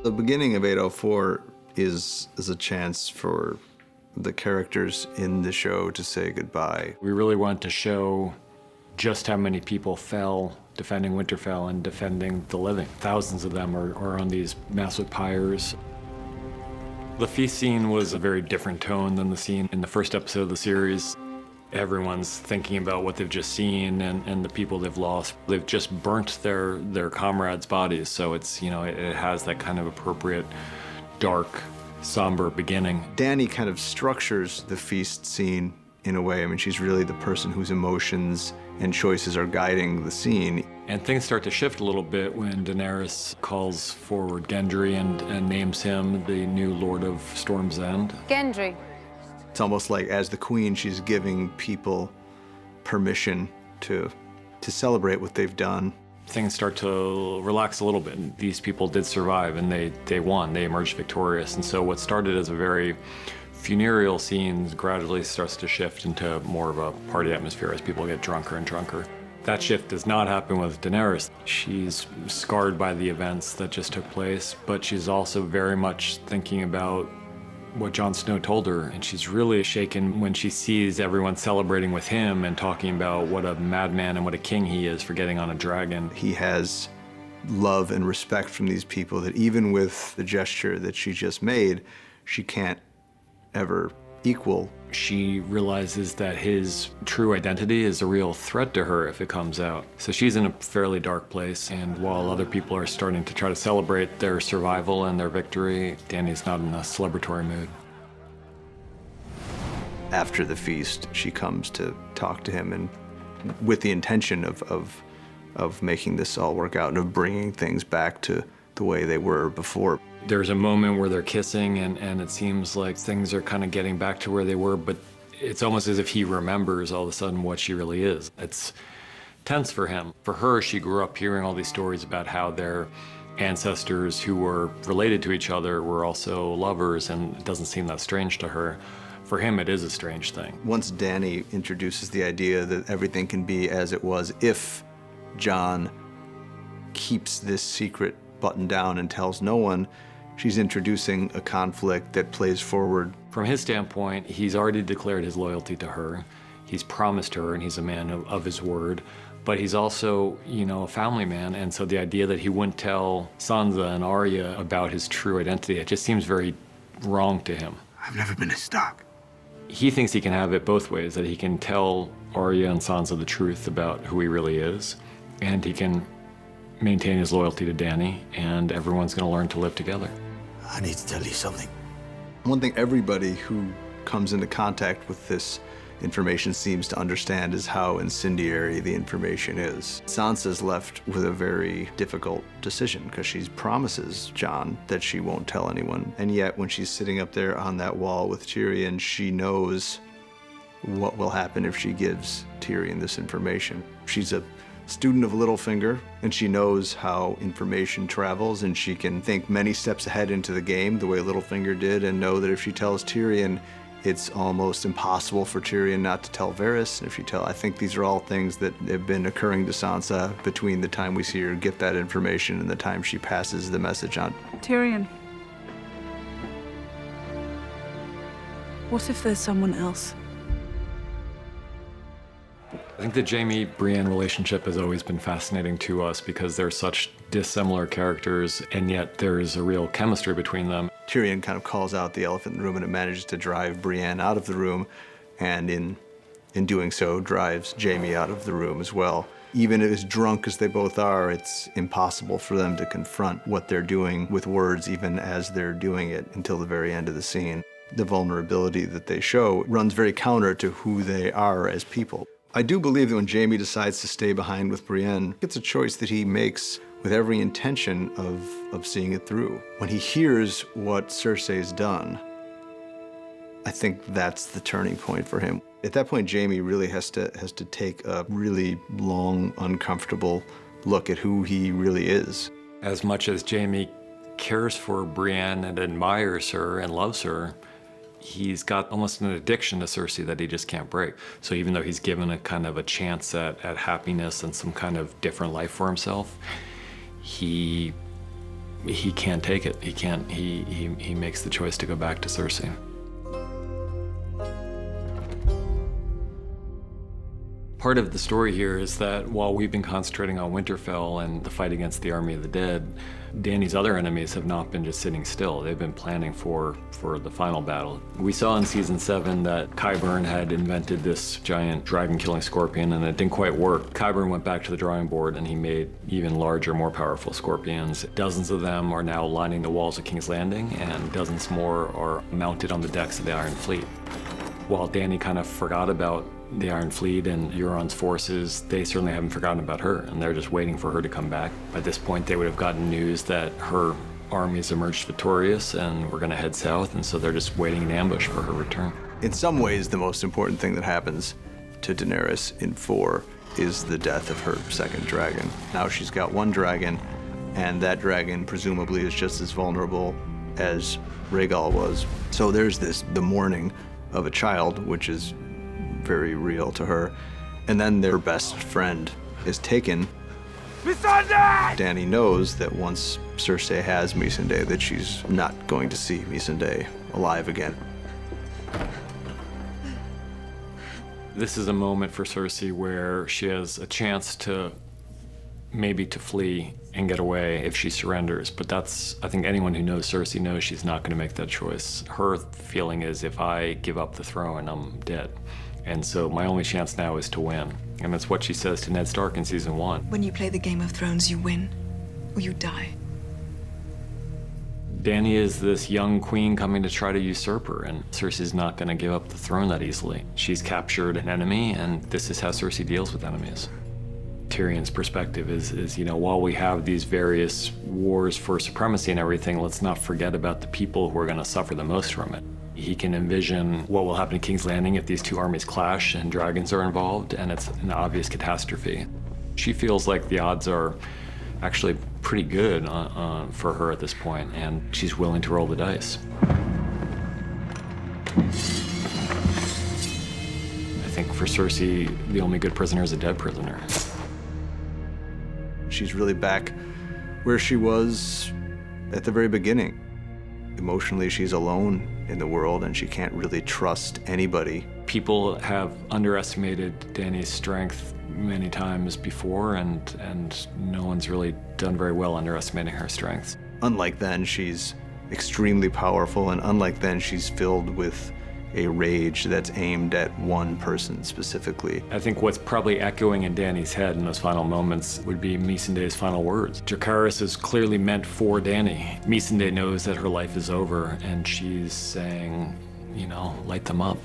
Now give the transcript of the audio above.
The beginning of 804 is a chance for the characters in the show to say goodbye. We really wanted to show just how many people fell defending Winterfell and defending the living. Thousands of them are on these massive pyres. The feast scene was a very different tone than the scene in the first episode of the series. Everyone's thinking about what they've just seen and the people they've lost. They've just burnt their comrades' bodies, so it's, it has that kind of appropriate, dark, somber beginning. Dany kind of structures the feast scene in a way. I mean, she's really the person whose emotions and choices are guiding the scene. And things start to shift a little bit when Daenerys calls forward Gendry and names him the new Lord of Storm's End. Gendry. It's almost like, as the queen, she's giving people permission to celebrate what they've done. Things start to relax a little bit. These people did survive, and they won. They emerged victorious. And so what started as a very funereal scene gradually starts to shift into more of a party atmosphere as people get drunker and drunker. That shift does not happen with Daenerys. She's scarred by the events that just took place, but she's also very much thinking about what Jon Snow told her, and she's really shaken when she sees everyone celebrating with him and talking about what a madman and what a king he is for getting on a dragon. He has love and respect from these people that even with the gesture that she just made, she can't ever equal. She realizes that his true identity is a real threat to her if it comes out. So she's in a fairly dark place, and while other people are starting to try to celebrate their survival and their victory, Dany's not in a celebratory mood. After the feast, she comes to talk to him, and with the intention of making this all work out and of bringing things back to the way they were before. There's a moment where they're kissing, and it seems like things are kind of getting back to where they were, but it's almost as if he remembers all of a sudden what she really is. It's tense for him. For her, she grew up hearing all these stories about how their ancestors who were related to each other were also lovers, and it doesn't seem that strange to her. For him, it is a strange thing. Once Dany introduces the idea that everything can be as it was if Jon keeps this secret buttoned down and tells no one, she's introducing a conflict that plays forward. From his standpoint, he's already declared his loyalty to her. He's promised her, and he's a man of his word. But he's also, a family man, and so the idea that he wouldn't tell Sansa and Arya about his true identity, it just seems very wrong to him. I've never been a Stark. He thinks he can have it both ways, that he can tell Arya and Sansa the truth about who he really is, and he can maintain his loyalty to Dany, and everyone's going to learn to live together. I need to tell you something. One thing everybody who comes into contact with this information seems to understand is how incendiary the information is. Sansa's left with a very difficult decision because she promises Jon that she won't tell anyone, and yet when she's sitting up there on that wall with Tyrion, she knows what will happen if she gives Tyrion this information. She's a student of Littlefinger, and she knows how information travels, and she can think many steps ahead into the game the way Littlefinger did, and know that if she tells Tyrion, it's almost impossible for Tyrion not to tell Varys. I think these are all things that have been occurring to Sansa between the time we see her get that information and the time she passes the message on. Tyrion. What if there's someone else? I think the Jaime-Brienne relationship has always been fascinating to us because they're such dissimilar characters, and yet there's a real chemistry between them. Tyrion kind of calls out the elephant in the room, and it manages to drive Brienne out of the room, and in doing so, drives Jaime out of the room as well. Even as drunk as they both are, it's impossible for them to confront what they're doing with words, even as they're doing it, until the very end of the scene. The vulnerability that they show runs very counter to who they are as people. I do believe that when Jaime decides to stay behind with Brienne, it's a choice that he makes with every intention of seeing it through. When he hears what Cersei's done, I think that's the turning point for him. At that point, Jaime really has to take a really long, uncomfortable look at who he really is. As much as Jaime cares for Brienne and admires her and loves her, he's got almost an addiction to Cersei that he just can't break. So even though he's given a kind of a chance at happiness and some kind of different life for himself, he he can't take it. He can't. He makes the choice to go back to Cersei. Part of the story here is that while we've been concentrating on Winterfell and the fight against the Army of the Dead, Dany's other enemies have not been just sitting still. They've been planning for the final battle. We saw in season 7 that Qyburn had invented this giant dragon-killing scorpion, and it didn't quite work. Qyburn went back to the drawing board and he made even larger, more powerful scorpions. Dozens of them are now lining the walls of King's Landing, and dozens more are mounted on the decks of the Iron Fleet. While Dany kind of forgot about the Iron Fleet and Euron's forces, they certainly haven't forgotten about her, and they're just waiting for her to come back. By this point, they would have gotten news that her armies emerged victorious and were going to head south, and so they're just waiting in ambush for her return. In some ways, the most important thing that happens to Daenerys in 4 is the death of her second dragon. Now she's got one dragon, and that dragon presumably is just as vulnerable as Rhaegal was. So there's the mourning of a child, which is very real to her. And then their best friend is taken. Dany knows that once Cersei has Missandei, that she's not going to see Missandei alive again. This is a moment for Cersei where she has a chance to maybe to flee and get away if she surrenders, but that's, I think anyone who knows Cersei knows she's not going to make that choice. Her feeling is, if I give up the throne, I'm dead. And so my only chance now is to win. And that's what she says to Ned Stark in season 1. When you play the Game of Thrones, you win or you die. Dany is this young queen coming to try to usurp her, and Cersei's not going to give up the throne that easily. She's captured an enemy, and this is how Cersei deals with enemies. Tyrion's perspective is, you know, while we have these various wars for supremacy and everything, let's not forget about the people who are going to suffer the most from it. He can envision what will happen in King's Landing if these two armies clash and dragons are involved, and it's an obvious catastrophe. She feels like the odds are actually pretty good for her at this point, and she's willing to roll the dice. I think for Cersei, the only good prisoner is a dead prisoner. She's really back where she was at the very beginning. Emotionally, she's alone in the world, and she can't really trust anybody. People have underestimated Dany's strength many times before, and no one's really done very well underestimating her strength. Unlike then, she's extremely powerful, and unlike then, she's filled with a rage that's aimed at one person specifically. I think what's probably echoing in Dany's head in those final moments would be Missandei's final words. Dracarys is clearly meant for Dany. Missandei knows that her life is over, and she's saying, you know, light them up.